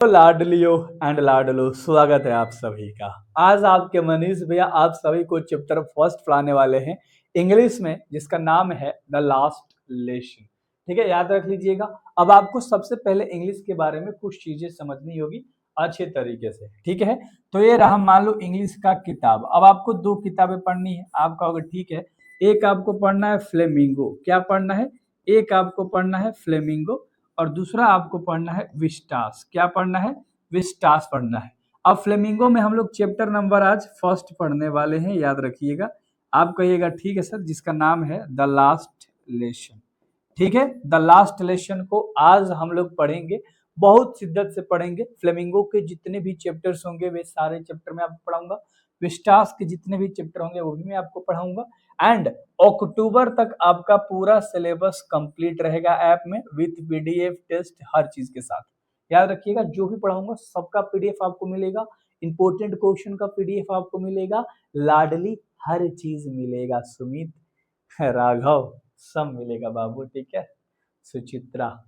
तो लाडलियो एंड लाडलो, स्वागत है आप सभी का। आज आपके मनीष भैया आप सभी को चैप्टर फर्स्ट पढ़ाने वाले हैं इंग्लिश में, जिसका नाम है द लास्ट लेसन। ठीक है, याद रख लीजिएगा। अब आपको सबसे पहले इंग्लिश के बारे में कुछ चीजें समझनी होगी अच्छे तरीके से। ठीक है, तो ये रहा मान लो इंग्लिश का किताब। अब आपको दो किताबें पढ़नी है। आप कहोगे ठीक है, एक आपको पढ़ना है फ्लेमिंगो। क्या पढ़ना है? एक आपको पढ़ना है फ्लेमिंगो और दूसरा आपको पढ़ना है विस्टास। क्या पढ़ना है? विस्टास पढ़ना है। अब फ्लेमिंगो में हम लोग चैप्टर नंबर आज फर्स्ट पढ़ने वाले हैं, याद रखिएगा। आप कहिएगा ठीक है सर, जिसका नाम है द लास्ट लेसन। ठीक है, द लास्ट लेसन को आज हम लोग पढ़ेंगे, बहुत शिद्दत से पढ़ेंगे। फ्लेमिंगो के जितने भी चैप्टर्स होंगे वे सारे चैप्टर में आपको पढ़ाऊंगा। विस्टास के जितने भी चैप्टर होंगे वो भी मैं आपको पढ़ाऊंगा। एंड अक्टूबर तक आपका पूरा सिलेबस कंप्लीट रहेगा ऐप में विथ पीडीएफ टेस्ट हर चीज के साथ। याद रखिएगा, जो भी पढ़ाऊंगा सबका पीडीएफ आपको मिलेगा। इंपोर्टेंट क्वेश्चन का पीडीएफ आपको मिलेगा। लाडली हर चीज मिलेगा। सुमित, राघव, सब मिलेगा बाबू। ठीक है, सुचित्रा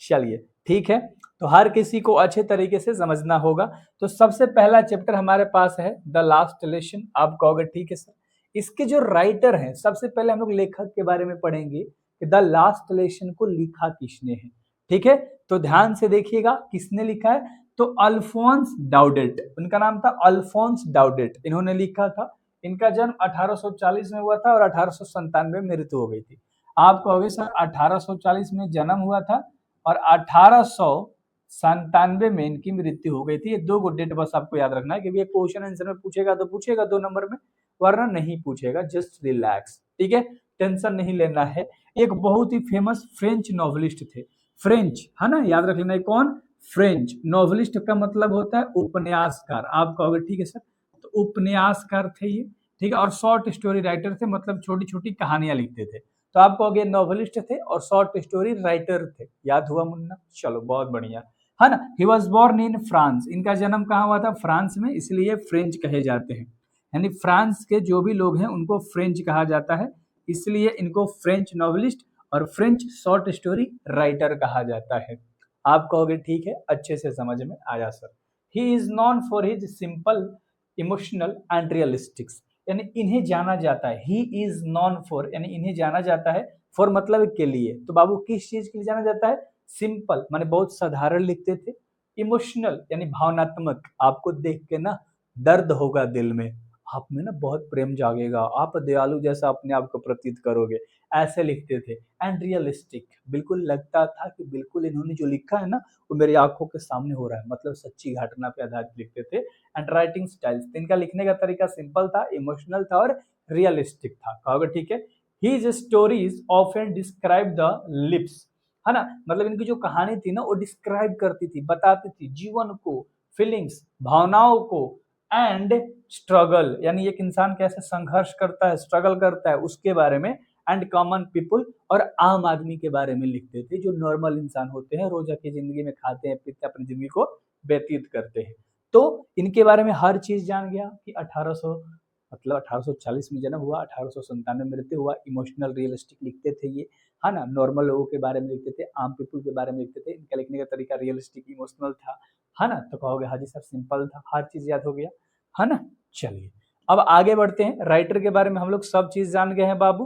चलिए ठीक है, तो हर किसी को अच्छे तरीके से समझना होगा। तो सबसे पहला चैप्टर हमारे पास है द लास्ट लेसन। आप कहोगे ठीक है सर, इसके जो राइटर हैं, सबसे पहले हम लोग लेखक के बारे में पढ़ेंगे कि द लास्ट लेसन को लिखा किसने है। ठीक है, तो ध्यान से देखिएगा किसने लिखा है। तो अल्फोंस डाउडेट, उनका नाम था अल्फोंस डाउडेट, इन्होंने लिखा था। इनका जन्म 1840 में हुआ था और 1897 में मृत्यु हो गई थी। आप कहोगे सर 1840 में जन्म हुआ था और 1897 में इनकी मृत्यु हो गई थी। ये दो डेट बस आपको याद रखना है, क्योंकि ये क्वेश्चन आंसर में पूछेगा तो पूछेगा 2 नंबर में, वरना नहीं पूछेगा। जस्ट रिलैक्स, ठीक है, टेंशन नहीं लेना है। एक बहुत ही फेमस फ्रेंच नॉवलिस्ट थे। फ्रेंच है ना, याद रख लेना। कौन? फ्रेंच नॉवलिस्ट का मतलब होता है उपन्यासकार। आप कहोगे ठीक है सर, तो उपन्यासकार थे ये। ठीक है, और शॉर्ट स्टोरी राइटर थे, मतलब छोटी छोटी कहानियां लिखते थे। तो आप कहोगे नॉवलिस्ट थे और शॉर्ट स्टोरी राइटर थे। याद हुआ मुन्ना? चलो बहुत बढ़िया, है ना। He was born in France, इनका जन्म कहाँ हुआ था? फ्रांस में, इसलिए फ्रेंच कहे जाते हैं। यानी फ्रांस के जो भी लोग हैं उनको फ्रेंच कहा जाता है, इसलिए इनको फ्रेंच नॉवलिस्ट और फ्रेंच शॉर्ट स्टोरी राइटर कहा जाता है। आप कहोगे ठीक है, अच्छे से समझ में आया sir. He is known for his simple, emotional and realistics, यानी इन्हें जाना जाता है। ही इज नॉन फॉर, यानी इन्हें जाना जाता है। फॉर मतलब के लिए, तो बाबू किस चीज के लिए जाना जाता है? सिंपल माने बहुत साधारण लिखते थे। इमोशनल यानी भावनात्मक, आपको देख के ना दर्द होगा दिल में, आप में ना बहुत प्रेम जागेगा, आप दयालु जैसा अपने आप को प्रतीत करोगे, ऐसे लिखते थे। एंड रियलिस्टिक, बिल्कुल लगता था कि बिल्कुल इन्होंने जो लिखा है ना वो मेरी आंखों के सामने हो रहा है, मतलब सच्ची घटना पे आधारित लिखते थे। एंड राइटिंग स्टाइल्स, इनका लिखने का तरीका सिंपल था, इमोशनल था और रियलिस्टिक था। कहोगे ठीक है। His stories often describe the lips, है ना, मतलब इनकी जो कहानी थी ना वो डिस्क्राइब करती थी, बताती थी जीवन को, फीलिंग्स, भावनाओं को। एंड स्ट्रगल, यानी एक इंसान कैसे संघर्ष करता है, स्ट्रगल करता है, उसके बारे में। एंड कॉमन पीपुल, और आम आदमी के बारे में लिखते थे, जो नॉर्मल इंसान होते हैं, रोजा की जिंदगी में खाते हैं पीते अपनी जिंदगी को व्यतीत करते हैं। तो इनके बारे में हर चीज जान गया कि 1800 मतलब 1840 में जन्म हुआ, 1897 में मृत्यु हुआ। इमोशनल रियलिस्टिक लिखते थे ये, है ना, नॉर्मल लोगों के बारे में लिखते थे, आम पीपुल के बारे में लिखते थे। इनका लिखने का तरीका रियलिस्टिक, इमोशनल था, है ना। तो कहोगे हाजी सर सिंपल था, हर चीज याद हो गया, है ना। चलिए अब आगे बढ़ते हैं। राइटर के बारे में हम लोग सब चीज जान गए हैं बाबू।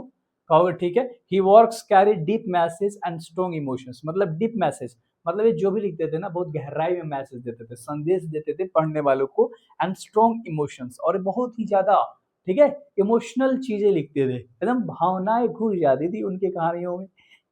कहोगे ठीक है। He works carry deep message and strong emotions, मतलब डीप मैसेज, मतलब ये जो भी लिखते थे ना बहुत गहराई में मैसेज देते थे, संदेश देते थे पढ़ने वालों को। एंड स्ट्रॉन्ग इमोशंस, और बहुत ही ज्यादा, ठीक है, इमोशनल चीजें लिखते थे, एकदम भावनाएं घुस जाती थी उनकी कहानियों में।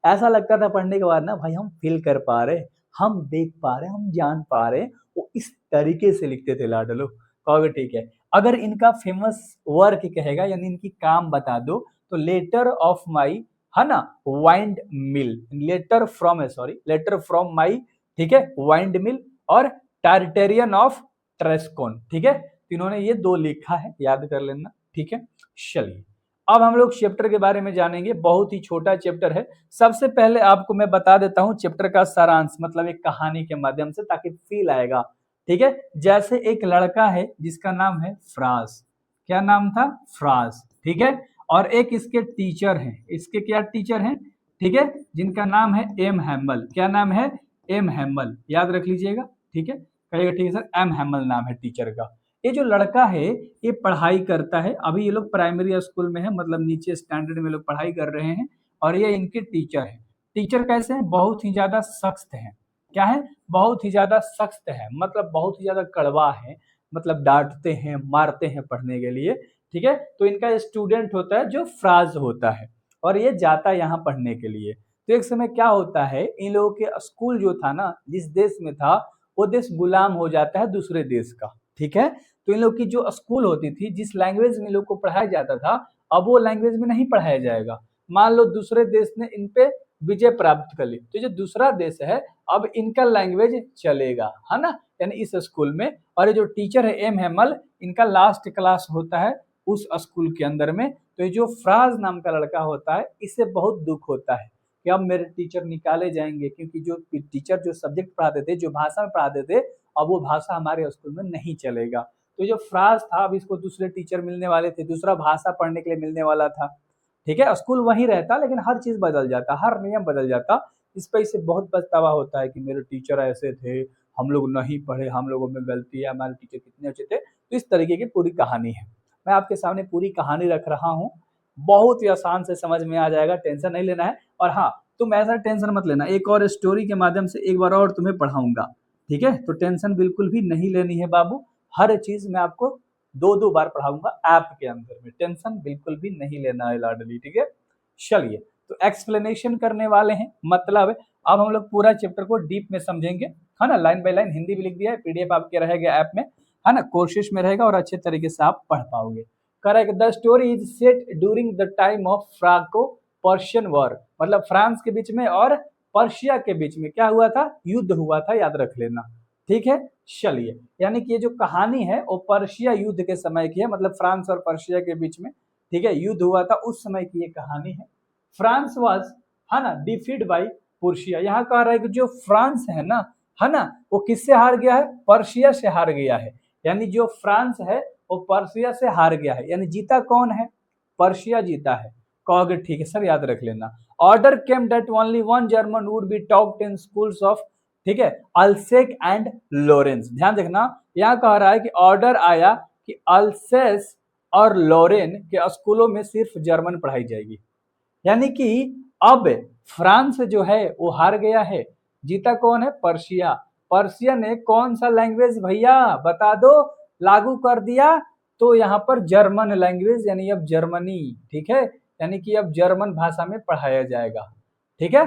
ऐसा लगता था पढ़ने के बाद ना भाई हम फील कर पा रहे, हम देख पा रहे, हम जान पा रहे। वो इस तरीके से लिखते थे लाडलो। कहोगे ठीक है। अगर इनका फेमस वर्क कहेगा, यानी इनकी काम बता दो, तो लेटर ऑफ माई, है ना, windmill, letter from my, ठीक है, वाइंड मिल, और टार्टेरियन ऑफ ट्रेस्कोन। ठीक है, तो इन्होंने ये दो लिखा है, याद कर लेना। ठीक है, चलिए अब हम लोग चैप्टर के बारे में जानेंगे। बहुत ही छोटा चैप्टर है। सबसे पहले आपको मैं बता देता हूं चैप्टर का सारांश, मतलब एक कहानी के माध्यम से, ताकि फील आएगा। ठीक है, जैसे एक लड़का है जिसका नाम है फ्रांस। क्या नाम था? फ्रांस। ठीक है, और एक इसके टीचर हैं, इसके क्या टीचर हैं, ठीक है, जिनका नाम है एम हैमल। क्या नाम है? एम हैमल, याद रख लीजिएगा। ठीक है, कहेगा ठीक है सर, एम हेमल नाम है टीचर का। ये जो लड़का है ये पढ़ाई करता है, अभी ये लोग प्राइमरी स्कूल में है, मतलब नीचे स्टैंडर्ड में लोग पढ़ाई कर रहे हैं, और ये इनके टीचर है। टीचर कैसे हैं? बहुत ही ज्यादा सख्त हैं। क्या है? बहुत ही ज्यादा सख्त है, मतलब बहुत ही ज्यादा कड़वा है, मतलब डांटते हैं, मारते हैं पढ़ने के लिए। ठीक है, तो इनका स्टूडेंट होता है जो फ्राज होता है, और ये जाता है यहाँ पढ़ने के लिए। तो एक समय क्या होता है, इन लोगों के स्कूल जो था ना, जिस देश में था, वो देश गुलाम हो जाता है दूसरे देश का। ठीक है, तो इन लोग की जो स्कूल होती थी, जिस लैंग्वेज में इन लोग को पढ़ाया जाता था, अब वो लैंग्वेज में नहीं पढ़ाया जाएगा। मान लो दूसरे देश ने इन पे विजय प्राप्त कर ली, तो जो दूसरा देश है अब इनका लैंग्वेज चलेगा, है ना, यानी इस स्कूल में। और ये जो टीचर है एम हेमल, इनका लास्ट क्लास होता है उस स्कूल के अंदर में। तो ये जो फ्राज नाम का लड़का होता है, इसे बहुत दुख होता है कि अब मेरे टीचर निकाले जाएंगे, क्योंकि जो टीचर जो सब्जेक्ट पढ़ाते थे, जो भाषा में पढ़ाते थे, अब वो भाषा हमारे स्कूल में नहीं चलेगा। तो जो फ्राज था, अब इसको दूसरे टीचर मिलने वाले थे, दूसरा भाषा पढ़ने के लिए मिलने वाला था। ठीक है, स्कूल वही रहता, लेकिन हर चीज बदल जाता, हर नियम बदल जाता। इस पर इसे बहुत पछतावा होता है कि मेरे टीचर ऐसे थे, हम लोग नहीं पढ़े, हम लोगों में गलती है, हमारे टीचर कितने अच्छे थे। तो इस तरीके की पूरी कहानी है, मैं आपके सामने पूरी कहानी रख रहा हूँ, बहुत ही आसान से समझ में आ जाएगा, टेंशन नहीं लेना है। और हाँ, तुम ऐसा टेंशन मत लेना, एक और स्टोरी के माध्यम से एक बार और तुम्हें पढ़ाऊंगा। ठीक है, तो टेंशन बिल्कुल भी नहीं लेनी है बाबू, हर चीज मैं आपको दो दो बार पढ़ाऊंगा ऐप के अंदर में, टेंशन बिल्कुल भी नहीं लेना है लाडली। ठीक है, चलिए, तो एक्सप्लेनेशन करने वाले हैं, मतलब अब हम लोग पूरा चैप्टर को डीप में समझेंगे, है ना, लाइन बाय लाइन, हिंदी भी लिख दिया है, पीडीएफ आपके रहेगा ऐप में, है ना, कोशिश में रहेगा और अच्छे तरीके से आप पढ़ पाओगे। Correct, the story is set during the time of Franco Persian war, मतलब फ्रांस के बीच में और पर्शिया के बीच में क्या हुआ था, युद्ध हुआ था, याद रख लेना। ठीक है, चलिए, यानी कि ये जो कहानी है वो पर्शिया युद्ध के समय की है, मतलब फ्रांस और पर्शिया के बीच में, ठीक है, युद्ध हुआ था, उस समय की ये कहानी है। फ्रांस वाज, है ना, डिफीड बाई पर्शिया। यहाँ कह रहा है कि जो फ्रांस है ना, वो किससे हार गया है, पर्शिया से हार गया है। यानी जो फ्रांस है वो पर्शिया से हार गया है, यानी जीता कौन है, पर्शिया जीता है। कहोगे ठीक है सर, याद रख लेना। Order came that only one German would be talked in schools of, ठीक है, अल्सेक एंड लोरेंस। ध्यान देखना, यहाँ कह रहा है कि ऑर्डर आया कि अल्सेस और लोरेन के स्कूलों में सिर्फ जर्मन पढ़ाई जाएगी। यानी कि अब फ्रांस जो है वो हार गया है, जीता कौन है, पर्शिया। पर्शिया ने कौन सा लैंग्वेज भैया बता दो लागू कर दिया, तो यहाँ पर जर्मन लैंग्वेज, यानी अब जर्मनी। ठीक है, यानी कि अब जर्मन भाषा में पढ़ाया जाएगा। ठीक है,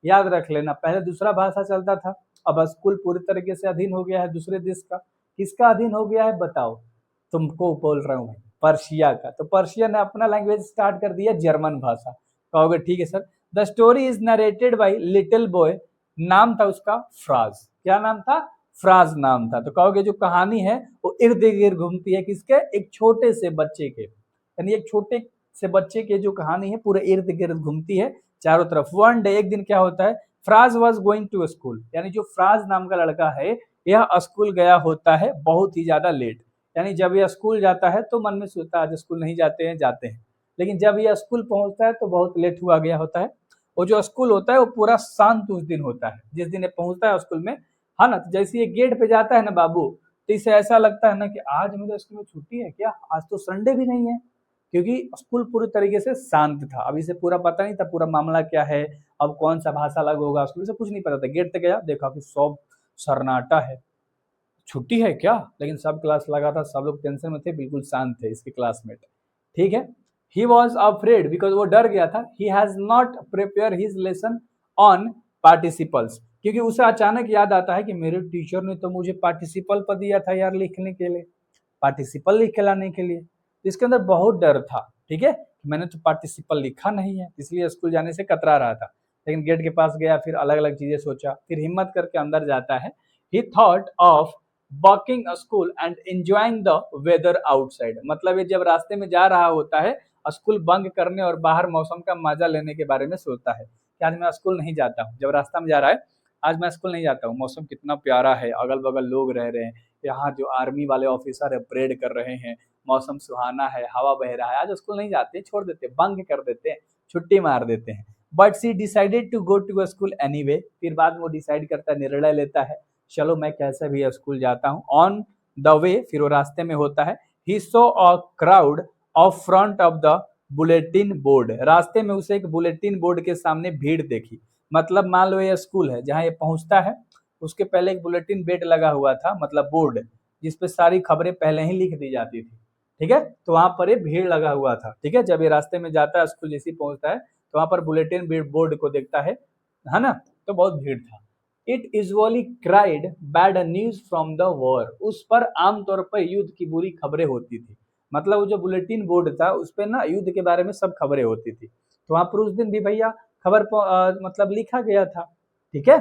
याद रख लेना, पहले दूसरा भाषा चलता था, अब स्कूल पूरी तरीके से अधीन हो गया है दूसरे देश का। किसका अधीन हो गया है बताओ, तुमको बोल रहा हूँ, पर्शिया का। तो पर्शिया ने अपना लैंग्वेज स्टार्ट कर दिया जर्मन भाषा। कहोगे ठीक है sir. The story is narrated by little boy, नाम था उसका फ्राज। क्या नाम था, फ्राज नाम था। तो कहोगे जो कहानी है वो इर्द गिर्द घूमती है किसके, एक छोटे से बच्चे के, यानी एक छोटे से बच्चे के जो कहानी है पूरे इर्द गिर्द घूमती है चारों तरफ। वन डे, एक दिन क्या होता है, Franz was going to school, यानी जो फ्राज नाम का लड़का है यह स्कूल गया होता है बहुत ही ज्यादा लेट। यानी जब यह स्कूल जाता है तो मन में सोचता है आज स्कूल नहीं जाते हैं, जाते हैं, लेकिन जब यह स्कूल पहुंचता है तो बहुत लेट हुआ गया होता है। और जो स्कूल होता है वो पूरा शांत उस दिन होता है, जिस दिन ये पहुंचता है स्कूल में, है ना। तो जैसे ये गेट पे जाता है ना बाबू, तो इसे ऐसा लगता है ना कि आज मेरे स्कूल में छुट्टी है क्या, आज तो संडे भी नहीं है, क्योंकि स्कूल पूरी तरीके से शांत था। अब इसे पूरा पता नहीं था पूरा मामला क्या है, अब कौन सा भाषा अलग होगा, स्कूल से कुछ नहीं पता था। गेट तक गया, देखा कि सब सन्नाटा है, छुट्टी है क्या, लेकिन सब क्लास लगा था, सब लोग टेंशन में थे, बिल्कुल शांत थे इसके क्लासमेट। ठीक है, ही वॉज अफ्रेड बिकॉज वो डर गया था, ही has not prepare his lesson on participles, क्योंकि उसे अचानक याद आता है कि मेरे टीचर ने तो मुझे पार्टिसिपल पर दिया था यार लिखने के लिए, पार्टिसिपल लिख के लाने के लिए। तो इसके अंदर बहुत डर था। ठीक है, मैंने तो पार्टिसिपल लिखा नहीं है, इसलिए स्कूल जाने से कतरा रहा था। लेकिन गेट के पास गया, फिर अलग अलग चीजें सोचा, फिर हिम्मत करके अंदर जाता है। He thought of walking school and enjoying the weather outside, मतलब ये जब रास्ते में जा रहा होता है स्कूल बंक करने और बाहर मौसम का मजा लेने के बारे में सोचता है कि आज मैं स्कूल नहीं जाता हूँ। जब रास्ता में जा रहा है, आज मैं स्कूल नहीं जाता हूँ, मौसम कितना प्यारा है, अगल बगल लोग रह रहे हैं, यहाँ जो आर्मी वाले ऑफिसर है परेड कर रहे हैं, मौसम सुहाना है, हवा बह रहा है, आज स्कूल नहीं जाते, छोड़ देते, बंक कर देते हैं, छुट्टी मार देते हैं। But she decided to go to school anyway, फिर बाद में वो डिसाइड करता है, निर्णय लेता है चलो मैं कैसे भी स्कूल जाता हूँ। ऑन द वे, फिर वो रास्ते में होता है, he saw a crowd of front of the bulletin board, रास्ते में उसे एक बुलेटिन बोर्ड के सामने भीड़ देखी। मतलब मान लो ये स्कूल है जहाँ ये पहुंचता है, उसके पहले एक बुलेटिन बोर्ड लगा हुआ था, मतलब बोर्ड जिसपे सारी खबरें पहले ही लिख दी जाती थी। ठीक है, तो वहां पर ये भीड़ लगा हुआ था। ठीक है, जब ये रास्ते में जाता है स्कूल जैसे ही पहुंचता है तो वहां पर बुलेटिन बोर्ड को देखता है ना, तो बहुत भीड़ था। It usually cried bad news from the war, उस पर आमतौर पर युद्ध की बुरी खबरें होती थी। मतलब वो जो बुलेटिन बोर्ड था उस पर ना युद्ध के बारे में सब खबरें होती थी, तो वहां पर उस दिन भी भैया खबर मतलब लिखा गया था। ठीक है,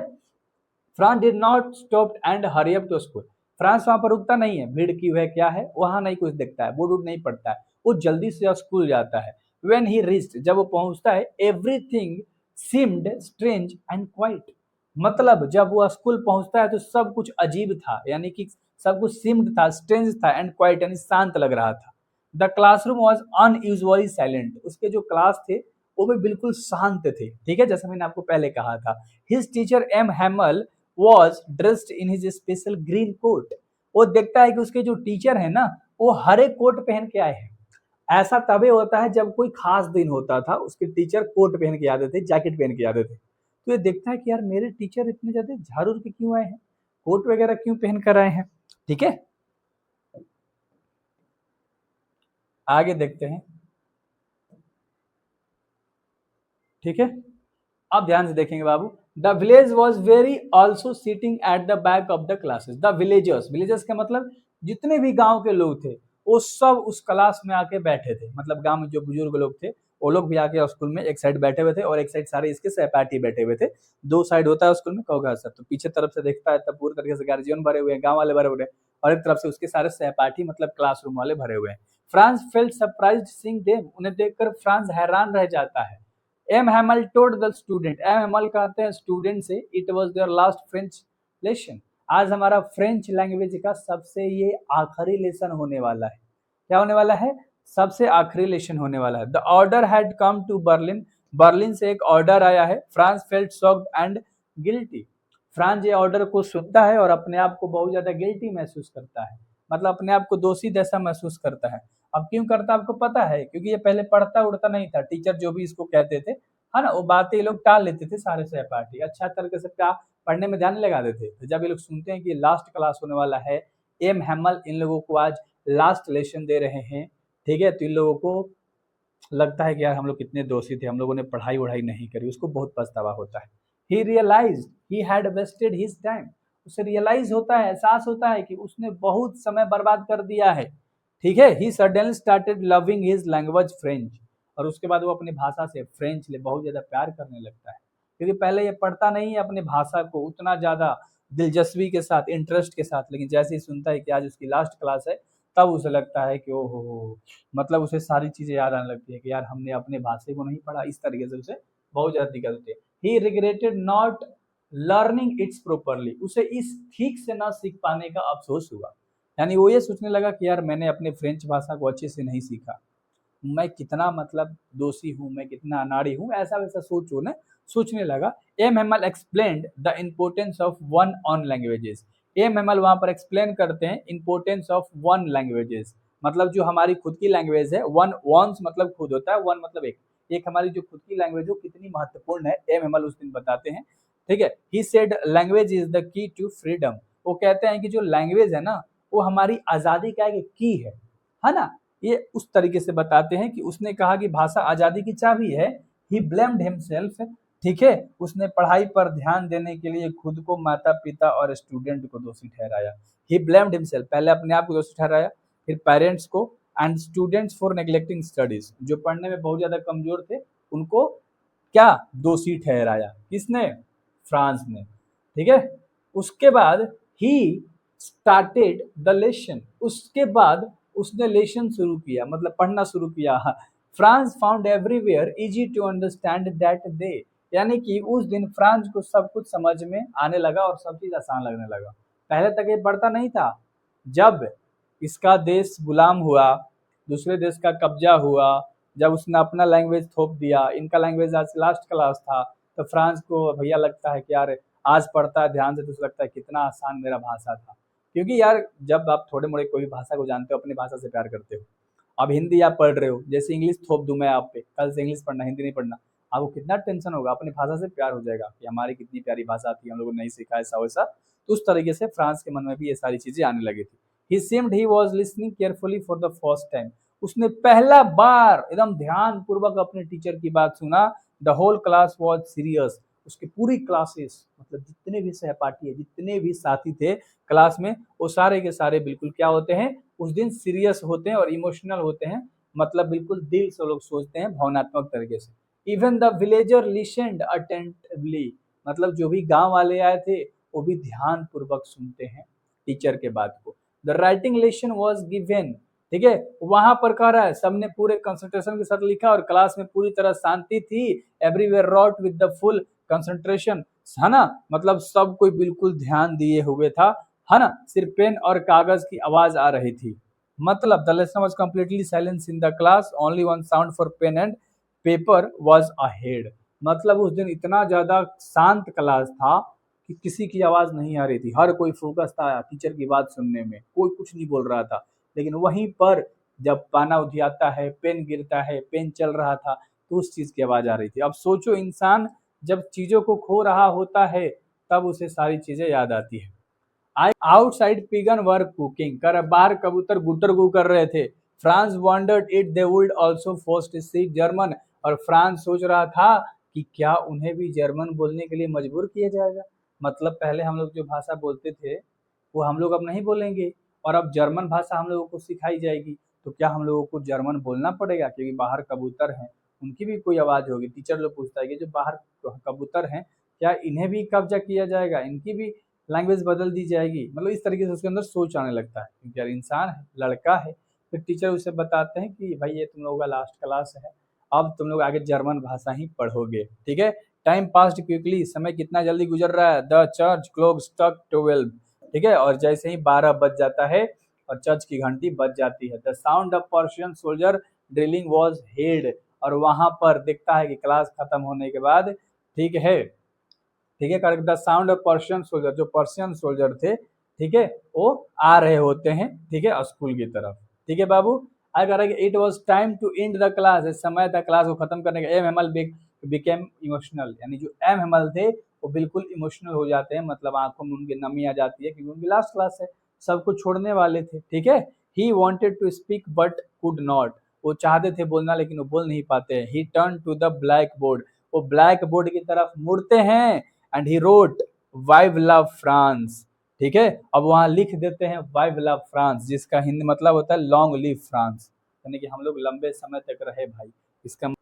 France did not stop and hurry up to school, France वहां पर रुकता नहीं है, भीड़ की है क्या है वहां नहीं कुछ देखता है, बोर्ड नहीं पड़ता है, वो जल्दी से स्कूल जाता है। व्हेन ही रीच्ड, जब वो पहुंचता है, everything seemed strange and quite, मतलब जब वो स्कूल पहुंचता है तो सब कुछ अजीब था, यानी कि सब कुछ सीम्ड था, स्ट्रेंज था, एंड क्वाइट यानी शांत लग रहा था। The classroom was unusually silent, उसके जो क्लास थे वो भी बिल्कुल शांत थे। ठीक है, जैसा मैंने आपको पहले कहा था। His teacher M Hamel was dressed in his special green coat, वो देखता है कि उसके जो टीचर है ना वो हरे कोट पहन के आए हैं। ऐसा तभी होता है जब कोई खास दिन होता था, उसके टीचर कोट पहन के आते थे, जैकेट पहन के आते थे। तो ये देखता है कि यार मेरे टीचर इतने ज्यादा झाड़ू के क्यों आए हैं, कोट वगैरह क्यों पहन कर आए हैं। ठीक है, आगे देखते हैं। ठीक है, अब ध्यान से देखेंगे बाबू। The village was very also sitting at the back of the classes, the villagers, villagers का मतलब जितने भी गांव के लोग थे वो सब उस क्लास में आके बैठे थे। मतलब गांव में जो बुजुर्ग लोग थे वो लोग भी आके स्कूल में एक साइड बैठे हुए थे और एक साइड सारे इसके सहपाठी बैठे हुए थे। दो साइड होता है स्कूल में, कहोगा सर, तो पीछे तरफ से देखता है तब पूरी तरीके से गार्जियन भरे हुए हैं, गाँव वाले भरे हुए हैं, और एक तरफ से उसके सारे सहपाठी मतलब क्लासरूम वाले भरे हुए हैं। France felt surprised seeing them, उन्हें देखकर फ्रांस हैरान रह जाता है। M Hamel told the student, M Hamel कहते हैं स्टूडेंट से, it was their last French lesson, आज हमारा फ्रेंच लैंग्वेज का सबसे ये आखिरी लेसन होने वाला है। क्या होने वाला है, सबसे आखिरी लेसन होने वाला है। The order had come to Berlin, Berlin से एक ऑर्डर आया है। France felt shocked and guilty, France ये ऑर्डर को सुनता है और अपने आप को बहुत ज्यादा गिल्टी महसूस करता है, मतलब अपने आप को दोषी जैसा महसूस करता है। अब क्यों करता आपको पता है, क्योंकि ये पहले पढ़ता उड़ता नहीं था, टीचर जो भी इसको कहते थे है ना वो बातें ये लोग टाल लेते थे, सारे सहपाठी अच्छा तरीके से क्या पढ़ने में ध्यान लगा देते थे। जब ये लोग सुनते हैं कि लास्ट क्लास होने वाला है, एम हैमल इन लोगों को आज लास्ट लेसन दे रहे हैं, ठीक है, तो इन लोगों को लगता है कि यार हम लोग कितने दोषी थे, हम लोगों ने पढ़ाई वढ़ाई नहीं करी, उसको बहुत पछतावा होता है। He realise he had wasted his time, उसे रियलाइज होता है, एहसास होता है कि उसने बहुत समय बर्बाद कर दिया है। ठीक है, he suddenly started loving his language French, और उसके बाद वो अपनी भाषा से फ्रेंच ले बहुत ज्यादा प्यार करने लगता है। क्योंकि पहले ये पढ़ता नहीं है अपनी भाषा को उतना ज्यादा दिलचस्पी के साथ, इंटरेस्ट के साथ, लेकिन जैसे ही सुनता है कि आज उसकी लास्ट क्लास है तब उसे लगता है कि ओहो, मतलब उसे सारी चीजें याद आने लगती है कि यार हमने अपने भाषा को नहीं पढ़ा, इस तरीके से उसे बहुत ज्यादा दिक्कत होती है। He regretted not learning its properly, उसे इस ठीक से ना सीख पाने का अफसोस हुआ। यानी वो ये सोचने लगा कि यार मैंने अपने फ्रेंच भाषा को अच्छे से नहीं सीखा, मैं कितना मतलब दोषी हूँ, मैं कितना अनाड़ी हूँ, ऐसा वैसा सोचने लगा। M M L explained the importance of one on languages, M M L वहां पर एक्सप्लेन करते हैं इम्पोर्टेंस ऑफ वन लैंग्वेजेस, मतलब जो हमारी खुद की लैंग्वेज है, वन वंस मतलब खुद होता है, वन मतलब एक, एक हमारी जो खुद की लैंग्वेज हो कितनी महत्वपूर्ण है, एम एम एल उस दिन बताते हैं। ठीक है, he said language is the key to freedom, वो कहते हैं कि जो लैंग्वेज है ना वो हमारी आजादी का एक की है ना, ये उस तरीके से बताते हैं कि उसने कहा कि भाषा आजादी की चाबी है। ही ब्लेम्ड हिमसेल्फ, ठीक है, उसने पढ़ाई पर ध्यान देने के लिए खुद को, माता पिता और स्टूडेंट को दोषी ठहराया। ही ब्लेम्ड हिमसेल्फ, पहले अपने आप को दोषी ठहराया, फिर पेरेंट्स को, and students for neglecting studies, जो पढ़ने में बहुत ज्यादा कमजोर थे उनको क्या दोषी ठहराया, किसने, फ्रांस ने। ठीक है, उसके बाद ही स्टार्टेड द लेसन, उसके बाद उसने लेसन शुरू किया, मतलब पढ़ना शुरू किया। France found everywhere easy to understand that day, यानी कि उस दिन फ्रांस को सब कुछ समझ में आने लगा और सब चीज आसान लगने लगा। पहले तक ये पढ़ता नहीं था, जब इसका देश गुलाम हुआ, दूसरे देश का कब्जा हुआ, जब उसने अपना लैंग्वेज थोप दिया, इनका लैंग्वेज आज लास्ट क्लास था, तो फ्रांस को भैया लगता है कि यार आज पढ़ता है ध्यान से तो उसे लगता है कितना आसान मेरा भाषा था। क्योंकि यार जब आप थोड़े मोड़े कोई भाषा को जानते हो, अपनी भाषा से प्यार करते हो। अब हिंदी आप पढ़ रहे हो, जैसे इंग्लिश थोप दूं मैं आप पे, कल से इंग्लिश पढ़ना, हिंदी नहीं पढ़ना, आपको कितना टेंशन होगा, अपनी भाषा से प्यार हो जाएगा कि हमारी कितनी प्यारी भाषा थी, हम लोगों ने नहीं सीखा ऐसा वैसा। तो उस तरीके से फ्रांस के मन में भी ये सारी चीजें आने लगी थी। ही seemed he was listening carefully for the first time। उसने पहला बार एकदम ध्यान पूर्वक अपने टीचर की बात सुना। The whole class was serious. उसकी पूरी क्लासेस, मतलब जितने भी सहपाठी है, जितने भी साथी थे क्लास में, वो सारे के सारे बिल्कुल क्या होते हैं, उस दिन सीरियस होते हैं और इमोशनल होते हैं। मतलब बिल्कुल दिल से लोग सोचते हैं, भावनात्मक तरीके से। Even the villager listened attentively. मतलब जो भी गांव वाले आए थे वो भी ध्यान पूर्वक सुनते हैं टीचर के बात को। The writing lesson was given. ठीक है, वहां पर कह रहा है सबने पूरे कंसंट्रेशन के साथ लिखा और क्लास में पूरी तरह शांति थी। Everywhere wrote with the full concentration, है ना, मतलब सब कोई बिल्कुल ध्यान दिए हुए था, है ना, सिर्फ पेन और कागज की आवाज आ रही थी। मतलब the lesson was completely silence in the class, only one sound for pen and paper was ahead. मतलब उस दिन इतना ज्यादा शांत क्लास था कि किसी की आवाज नहीं आ रही थी, हर कोई फोकस था टीचर की बात सुनने में, कोई कुछ नहीं बोल रहा था। लेकिन वहीं पर जब पाना उधियाता है, पेन गिरता है, पेन चल रहा था, तो उस चीज की आवाज आ रही थी। अब सोचो, इंसान जब चीजों को खो रहा होता है तब उसे सारी चीजें याद आती है। आउटसाइड पिगन वर कुकिंग, कर बाहर कबूतर गुटर गु कर रहे थे। France wondered it they would also force to see German. और फ्रांस सोच रहा था कि क्या उन्हें भी जर्मन बोलने के लिए मजबूर किया जाएगा। मतलब पहले हम लोग जो भाषा बोलते थे वो हम लोग अब नहीं बोलेंगे, और अब जर्मन भाषा हम लोगों को सिखाई जाएगी, तो क्या हम लोगों को जर्मन बोलना पड़ेगा? क्योंकि बाहर कबूतर हैं, उनकी भी कोई आवाज होगी। टीचर लोग पूछता है कि जो बाहर कबूतर हैं क्या इन्हें भी कब्जा किया जाएगा, इनकी भी लैंग्वेज बदल दी जाएगी। मतलब इस तरीके से उसके अंदर सोच आने लगता है, क्योंकि यार इंसान है, लड़का है। फिर टीचर उसे बताते हैं कि भाई ये तुम लोगों का लास्ट क्लास है, अब तुम लोग आगे जर्मन भाषा ही पढ़ोगे। ठीक है, टाइम पास्ड क्विकली, समय कितना जल्दी गुजर रहा है। The church clock struck 12। ठीक है, और जैसे ही 12 बज जाता है और चर्च की घंटी बज जाती है। The sound of Persian soldier drilling was head. और वहां पर दिखता है कि क्लास खत्म होने के बाद, ठीक है, ठीक है, correct, the sound of Persian soldier, जो पर्शियन सोल्जर थे, ठीक है, वो आ रहे होते हैं, ठीक है, स्कूल की तरफ। ठीक है बाबू, आगे कह रहा है कि it was time to end the class, समय था क्लास को खत्म करने का। एम हेमल बिकेम इमोशनल, यानी जो एम हेमल थे वो बिल्कुल इमोशनल हो जाते हैं, मतलब आंखों में उनकी नमी आ जाती है, क्योंकि उनकी लास्ट क्लास है, सबको छोड़ने वाले थे। ठीक है, he wanted to speak but could not, वो चाहते थे बोलना लेकिन वो बोल नहीं पाते हैं। He turn to the black board, वो ब्लैक बोर्ड की तरफ मुड़ते हैं and he wrote vive la France. ठीक है, अब वहां लिख देते हैं वाइव लव फ्रांस, जिसका हिंदी मतलब होता है लॉन्ग लिव फ्रांस, यानी कि हम लोग लंबे समय तक रहे भाई। इसका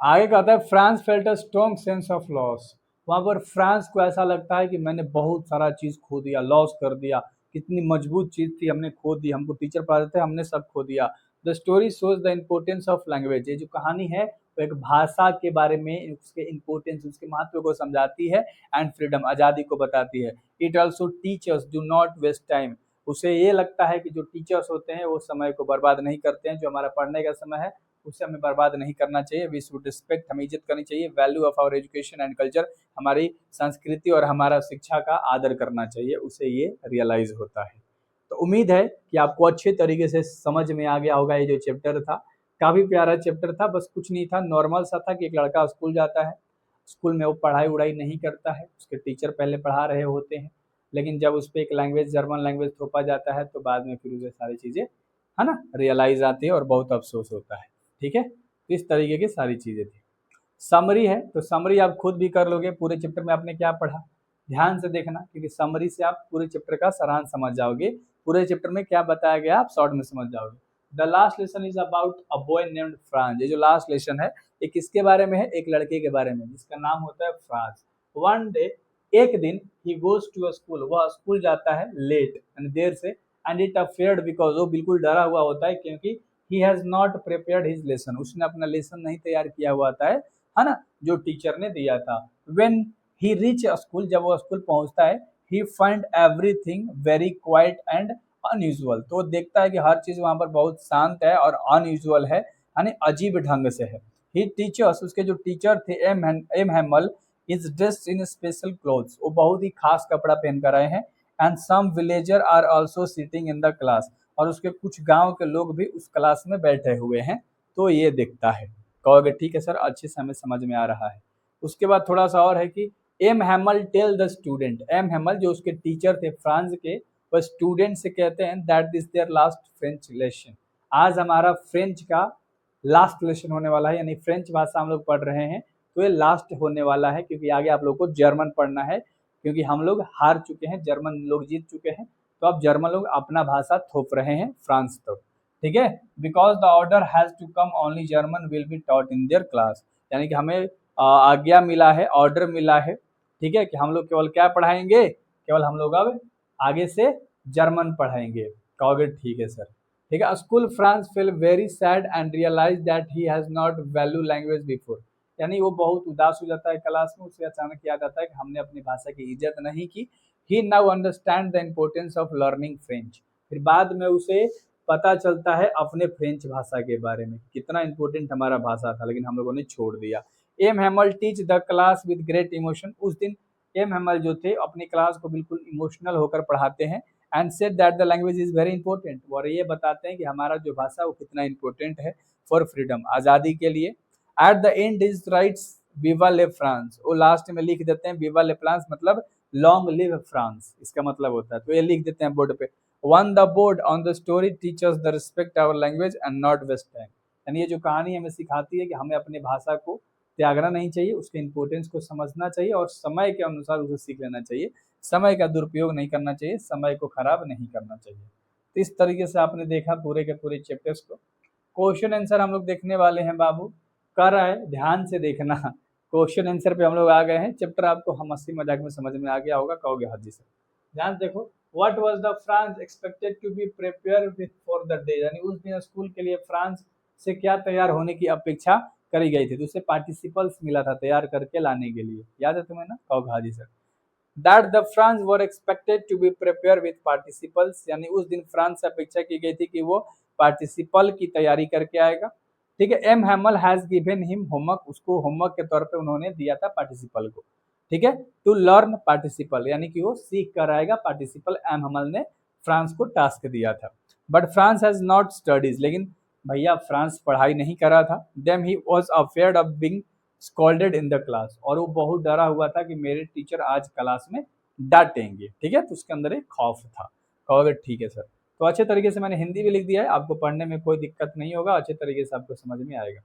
आगे कहता है France felt a strong sense of loss. वहां पर फ्रांस को ऐसा लगता है कि मैंने बहुत सारा चीज खो दिया, लॉस कर दिया, कितनी मजबूत चीज थी हमने खो दी, हमको टीचर पढ़ाते थे हमने सब खो दिया। The story shows the importance of language, ये जो कहानी है वो एक भाषा के बारे में, उसके इम्पोर्टेंस, उसके महत्व को समझाती है, एंड फ्रीडम, आजादी को बताती है। It also teachers do not waste time, उसे ये लगता है कि जो टीचर्स होते हैं वो समय को बर्बाद नहीं करते हैं, जो हमारा पढ़ने का समय है उसे हमें बर्बाद नहीं करना चाहिए। वी शुड रिस्पेक्ट, हमें इज्जत करनी चाहिए। Value of our education and culture, हमारी संस्कृति और हमारा शिक्षा का आदर करना चाहिए, उसे ये रियलाइज होता है। तो उम्मीद है कि आपको अच्छे तरीके से समझ में आ गया होगा। ये जो चैप्टर था काफी प्यारा चैप्टर था, बस कुछ नहीं था, नॉर्मल सा था कि एक लड़का स्कूल जाता है, स्कूल में वो पढ़ाई उड़ाई नहीं करता है, उसके टीचर पहले पढ़ा रहे होते हैं, लेकिन जब उस पर एक लैंग्वेज, जर्मन लैंग्वेज थोपा जाता है तो बाद में फिर उसे सारी चीजें, है ना, रियलाइज आती है और बहुत अफसोस होता है। ठीक है, तो इस तरीके की सारी चीजें थी। समरी है तो समरी आप खुद भी कर लोगे, पूरे चैप्टर में आपने क्या पढ़ा ध्यान से देखना, क्योंकि समरी से आप पूरे चैप्टर का सारांश समझ जाओगे, पूरे चैप्टर में क्या बताया गया आप शॉर्ट में समझ जाओगे। The last lesson is about a boy named France, ये जो लास्ट लेसन है ये किसके बारे में है? एक लड़के के बारे में जिसका नाम होता है फ्रांस। वन डे, एक दिन, he goes to a school, वह स्कूल जाता है लेट यानी देर से, एंड इट अफेयर्ड, बिकॉज वो बिल्कुल डरा हुआ होता है क्योंकि ही has not prepared his lesson, उसने अपना लेसन नहीं तैयार किया हुआ था, है ना, जो टीचर ने दिया था। व्हेन ही रीच स्कूल, जब वो स्कूल पहुंचता है, he find everything very quiet and unusual, तो देखता है कि हर चीज वहां पर बहुत शांत है और अनयूजुअल है, यानी अजीब ढंग से है। ही टीचर्स, उसके जो टीचर थे M Hamel, is dressed in special clothes, वो बहुत ही खास कपड़ा पहन कर आए हैं। And some villager are also sitting in the class, और उसके कुछ गांव के लोग भी उस क्लास में बैठे हुए हैं। तो ये दिखता है। कहोगे ठीक है सर, अच्छे से हमें समझ में आ रहा है। उसके बाद थोड़ा सा और है कि M Hamel tell the student, M Hamel जो उसके टीचर थे फ्रांस के, वह स्टूडेंट से कहते हैं that this their last French lesson, आज हमारा फ्रेंच का लास्ट लेसन होने वाला है, यानी फ्रेंच भाषा हम लोग पढ़ रहे हैं तो ये लास्ट होने वाला है, क्योंकि आगे आप लोग को जर्मन पढ़ना है, क्योंकि हम लोग हार चुके हैं, जर्मन लोग जीत चुके हैं, तो अब जर्मन लोग अपना भाषा थोप रहे हैं फ्रांस तक। ठीक है, because the order has to come only German will be taught in their class, यानी कि हमें आज्ञा मिला है, ऑर्डर मिला है, ठीक है, कि हम लोग केवल क्या पढ़ाएंगे, केवल हम लोग अब आगे से जर्मन पढ़ाएंगे। कहोगे ठीक है सर। ठीक है, school France feel very sad and realise that he has not value language before, यानी वो बहुत उदास हो जाता है क्लास में, उसे अचानक याद आता है कि हमने अपनी भाषा की इज्जत नहीं की। He now understand the importance of learning French, फिर बाद में उसे पता चलता है अपने फ्रेंच भाषा के बारे में, कितना इंपॉर्टेंट हमारा भाषा था, लेकिन हम लोगों ने छोड़ दिया। M Hamel teach the class with great emotion, उस दिन एम हैमल जो थे अपनी क्लास को बिल्कुल इमोशनल होकर पढ़ाते हैं। And said that the language is very important, और ये बताते हैं कि हमारा जो भाषा वो कितना इंपॉर्टेंट है फॉर फ्रीडम, आज़ादी के लिए। At the end is rights विवा ले फ्रांस, वो लास्ट में लिख देते हैं विवा ले फ्रांस, मतलब लॉन्ग लिव फ्रांस, इसका मतलब होता है, तो ये लिख देते हैं बोर्ड पे। One the board on the story teachers the respect our language and not waste time, यानी ये जो कहानी हमें सिखाती है कि हमें अपनी भाषा को त्यागना नहीं चाहिए, उसके इंपॉर्टेंस को समझना चाहिए और समय के अनुसार उसे सीख लेना चाहिए, समय का दुरुपयोग नहीं करना चाहिए, समय को खराब नहीं करना चाहिए। तो इस तरीके से आपने देखा पूरे के पूरे चैप्टर्स को। क्वेश्चन आंसर हम लोग देखने वाले हैं बाबू, कर रहा है ध्यान से देखना। क्वेश्चन आंसर पे हम लोग आ गए हैं, चैप्टर आपको हम हंसी मजाक में समझ में आ गया होगा, कहोगे हाँ जी सर। ध्यान देखो, what was the France expected to be prepare with for the day, यानी उस दिन स्कूल के लिए फ्रांस से क्या तैयार होने की अपेक्षा करी गई थी, तो उसे पार्टिसिपल्स मिला था तैयार करके लाने के लिए, याद है तुम्हें ना, कहोगे हाँ जी sir. That the France were expected to be prepare with participles, यानी उस दिन फ्रांस से अपेक्षा की गई थी कि वो पार्टिसिपल की तैयारी करके आएगा। ठीक है, M Hamel has given him homework, उसको होमवर्क के तौर पे उन्होंने दिया था पार्टिसिपल को। ठीक है, टू लर्न पार्टिसिपल, यानी कि वो सीख कर आएगा पार्टिसिपल, एम हैमल ने फ्रांस को टास्क दिया था। But France has not studies, लेकिन भैया फ्रांस पढ़ाई नहीं कर रहा था। Them he was afraid of being scolded in the class, और वो बहुत डरा हुआ था कि मेरे टीचर आज क्लास में डांटेंगे। ठीक है, तो उसके अंदर एक खौफ था। कहोगे ठीक है सर, तो अच्छे तरीके से मैंने हिंदी भी लिख दिया है, आपको पढ़ने में कोई दिक्कत नहीं होगा, अच्छे तरीके से आपको समझ में आएगा।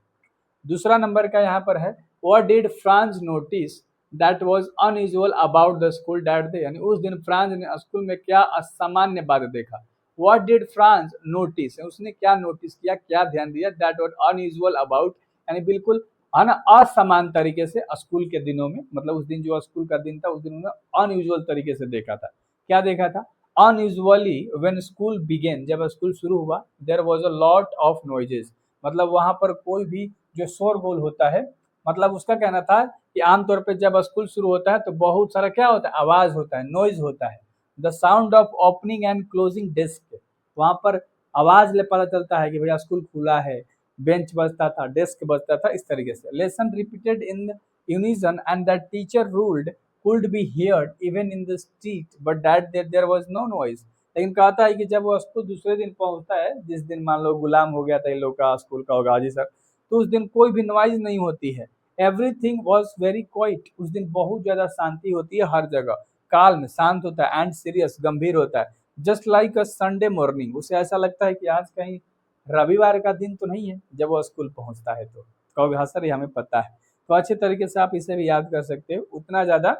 दूसरा नंबर का यहाँ पर है, what did France notice that was unusual about the school that day, यानी उस दिन फ्रांस ने स्कूल में क्या असामान्य बात देखा। व्हाट डिड फ्रांस नोटिस, उसने क्या नोटिस किया, क्या ध्यान दिया, दैट वाज अनयूजुअल अबाउट, यानी बिल्कुल है ना असमान तरीके से स्कूल के दिनों में, मतलब उस दिन जो स्कूल का दिन था उस दिन उन्होंने अनयूजुअल तरीके से देखा था। क्या देखा था, अनयूजुअली व्हेन स्कूल बिगेन, जब स्कूल शुरू हुआ, there was a lot of noises, मतलब वहां पर कोई भी जो शोरगुल होता है, मतलब उसका कहना था कि आमतौर पर जब स्कूल शुरू होता है तो बहुत सारा क्या होता है, आवाज होता है, नॉइज होता है। The sound of opening and closing desk, वहां पर आवाज ले पता चलता है कि भैया स्कूल खुला है, बेंच बजता था, डेस्क बजता था, इस तरीके से। Lesson repeated in unison and the teacher ruled could be heard even in the street but that there was no noise, लेकिन कहता है कि जब वो स्कूल दूसरे दिन पहुंचता है, जिस दिन मान लो गुलाम हो गया था इन लोग का स्कूल का होगा जी सर, तो उस दिन कोई भी नॉइज नहीं होती है। एवरीथिंग वॉज वेरी क्वाइट, उस दिन बहुत ज्यादा शांति होती है हर जगह, काल्म शांत होता है, एंड सीरियस गंभीर होता है। Just like a Sunday morning, उसे ऐसा लगता है कि आज कहीं रविवार का दिन तो नहीं है जब वो स्कूल पहुंचता है। तो कहोगे हाँ सर ये हमें पता है, तो अच्छे तरीके से आप इसे भी याद कर सकते हो, उतना ज्यादा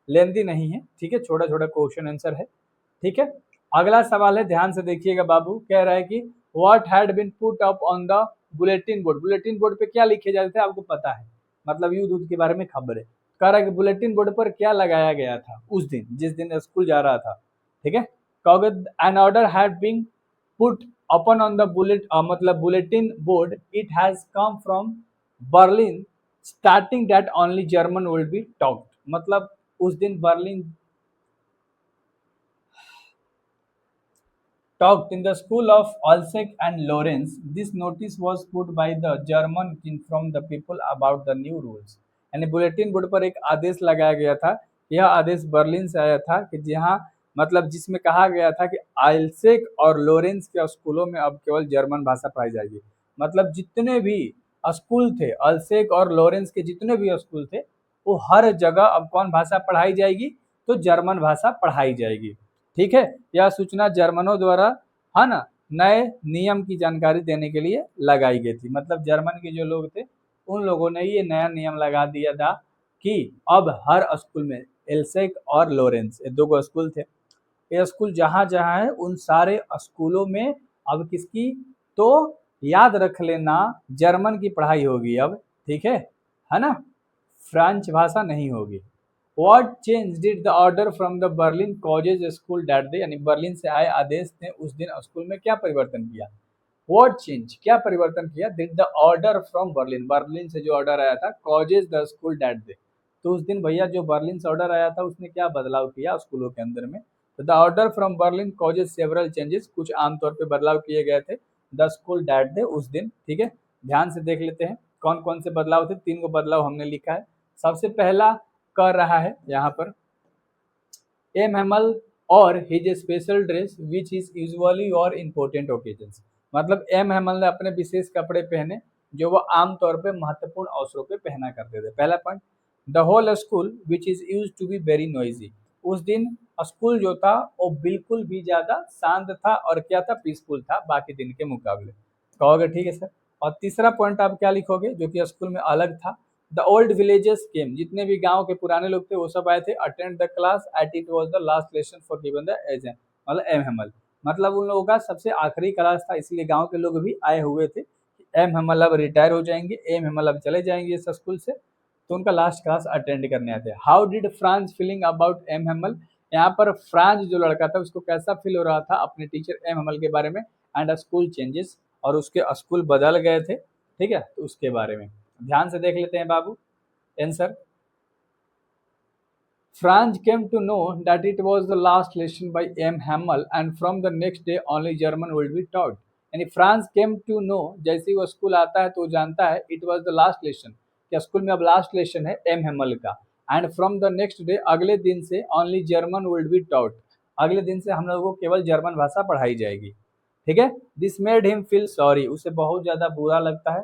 लेंदी नहीं है। ठीक है, छोटा छोटा क्वेश्चन आंसर है। ठीक है, अगला सवाल है, ध्यान से देखिएगा बाबू, कह रहा है कि what had been put up on the bulletin board, bulletin board पे क्या लिखे जाते थे आपको पता है, मतलब युद्ध के बारे में खबर है। कह रहा है कि बुलेटिन बोर्ड पर क्या लगाया गया था उस दिन, जिस दिन स्कूल जा रहा था। ठीक है, कहोगे an order had been put up on the bullet, मतलब bulletin board, it has come from Berlin starting that only German will be talked, मतलब उस दिन Berlin talked in the school of Alsek and Lorenz. This notice was put by the German king from the people about the new rules. यानी bulletin board पर एक आदेश लगाया गया था। यह आदेश बर्लिन से आया था कि जहाँ मतलब जिसमें कहा गया था कि आइल्सेक और लोरेंस के स्कूलों में अब केवल जर्मन भाषा पढ़ाई जाएगी। मतलब जितने भी स्कूल थे, अल्सेक और लोरेंस के जितने भी स्कूल थे, वो हर जगह अब कौन भाषा पढ़ाई जाएगी, तो जर्मन भाषा पढ़ाई जाएगी। ठीक है, यह सूचना जर्मनों द्वारा है ना नए नियम की जानकारी देने के लिए लगाई गई थी। मतलब जर्मन के जो लोग थे उन लोगों ने ये नया नियम लगा दिया था कि अब हर स्कूल में, एल्सेक और लोरेंस ये दो स्कूल थे, ये स्कूल जहाँ जहाँ है उन सारे स्कूलों में अब किसकी, तो याद रख लेना जर्मन की पढ़ाई होगी अब। ठीक है ना, फ्रेंच भाषा नहीं होगी। What change did the order from the Berlin College School that day, यानी बर्लिन से आए आदेश ने उस दिन स्कूल में क्या परिवर्तन किया। What change, क्या परिवर्तन किया, did the order from Berlin, Berlin से जो ऑर्डर आया था, causes the school that day, तो उस दिन भैया जो बर्लिन से ऑर्डर आया था उसने क्या बदलाव किया स्कूलों के अंदर में। तो the order from Berlin causes several changes, कुछ आमतौर पे बदलाव किए गए थे द स्कूल दैट डे, उस दिन। ठीक है, ध्यान से देख लेते हैं कौन कौन से बदलाव थे। 3 गो बदलाव हमने लिखा है। सबसे पहला कर रहा है यहाँ पर एम हेमल और his special dress which is usually और इम्पोर्टेंट ओकेजन्स, मतलब एम हेमल ने अपने विशेष कपड़े पहने जो वो आमतौर पे महत्वपूर्ण अवसरों पे पहना करते थे। पहला point, the whole school which is use to be very noisy, उस दिन स्कूल जो था वो बिल्कुल भी ज्यादा शांत था और क्या था, पीसफुल था बाकी दिन के मुकाबले। कहोगे ठीक है सर। और तीसरा पॉइंट आप क्या लिखोगे जो कि स्कूल में अलग था, द ओल्ड विलेजेस केम, जितने भी गांव के पुराने लोग थे वो सब आए थे, attend the class at it was the last lesson for given the age मतलब एम हेमल, मतलब उन लोगों का सबसे आखिरी क्लास था इसलिए गांव के लोग भी आए हुए थे। एम हेमल अब रिटायर हो जाएंगे, एम हेमल अब चले जाएंगे इस स्कूल से, तो उनका लास्ट क्लास अटेंड करने आते हैं। How did France feeling about M Hamel, यहाँ पर फ्रांस जो लड़का था उसको कैसा फील हो रहा था अपने टीचर एम हेमल के बारे में, एंड स्कूल चेंजेस, और उसके स्कूल बदल गए थे। ठीक है, तो उसके बारे में ध्यान से देख लेते हैं बाबू answer. Franz came to know that it was the last lesson by M. Hamel and from the next day only German would be taught. यानी फ्रांस केम टू नो, जैसे ही वो स्कूल आता है तो वो जानता है it was the last lesson, कि स्कूल में अब लास्ट लेसन है एम हेमल का, and from the next day, अगले दिन से only German will be taught, अगले दिन से हम लोगों को केवल जर्मन भाषा पढ़ाई जाएगी। ठीक है, this made him feel sorry, उसे बहुत ज़्यादा बुरा लगता है।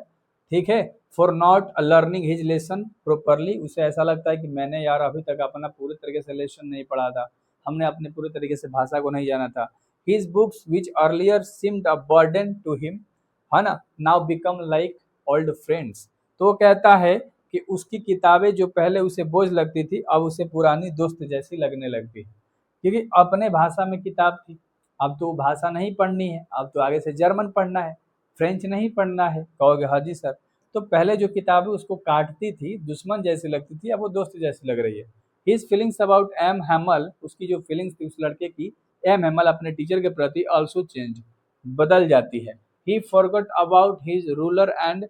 ठीक है, for not learning his lesson properly, उसे ऐसा लगता है कि मैंने यार अभी तक अपना पूरे तरीके से लेसन नहीं पढ़ा था, हमने अपने पूरे तरीके से भाषा को नहीं जाना था। His books which earlier seemed a burden to him, है ना, now become like old friends, तो वो कहता है कि उसकी किताबें जो पहले उसे बोझ लगती थी अब उसे पुरानी दोस्त जैसी लगने लगती, क्योंकि अपने भाषा में किताब थी, अब तो भाषा नहीं पढ़नी है, अब तो आगे से जर्मन पढ़ना है, फ्रेंच नहीं पढ़ना है। कहोगे हाँ जी सर, तो पहले जो किताबें उसको काटती थी, दुश्मन जैसी लगती थी, अब वो दोस्त जैसी लग रही है। His feelings about M Hemal, उसकी जो फीलिंग्स थी उस लड़के की एम हेमल अपने टीचर के प्रति ऑल्सो चेंज, बदल जाती है। He forgot about his ruler and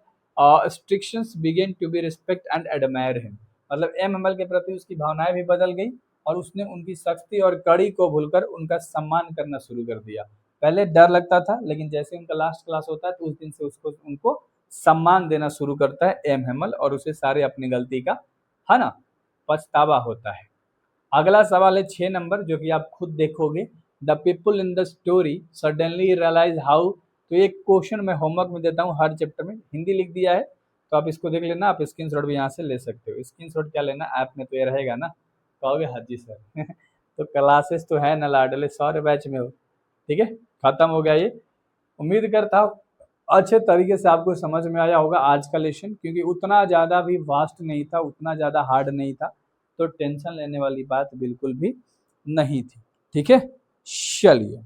strictions began to be respect and admire him, मतलब एम हेमल के प्रति उसकी भावनाएं भी बदल गई और उसने उनकी सख्ती और कड़ी को भूलकर उनका सम्मान करना शुरू कर दिया। पहले डर लगता था लेकिन जैसे उनका लास्ट क्लास होता है तो उस दिन से उसको उनको सम्मान देना शुरू करता है एम हेमल, और उसे सारे अपनी गलती का, है ना, पछतावा होता है। अगला सवाल है 6 नंबर, जो कि आप खुद देखोगे। The people in the story suddenly realise how, तो एक क्वेश्चन मैं होमवर्क में देता हूँ हर चैप्टर में, हिंदी लिख दिया है तो आप इसको देख लेना, आप स्क्रीनशॉट भी यहाँ से ले सकते हो। स्क्रीनशॉट क्या लेना, ऐप में तो ये रहेगा ना। कहोगे हाँ जी सर तो क्लासेस तो है ना लाडले, 100 बैच में हो। ठीक है, खत्म हो गया ये। उम्मीद करता हूँ अच्छे तरीके से आपको समझ में आया होगा आज का लेसन, क्योंकि उतना ज़्यादा भी वास्ट नहीं था, उतना ज़्यादा हार्ड नहीं था, तो टेंशन लेने वाली बात बिल्कुल भी नहीं थी। ठीक है, चलिए।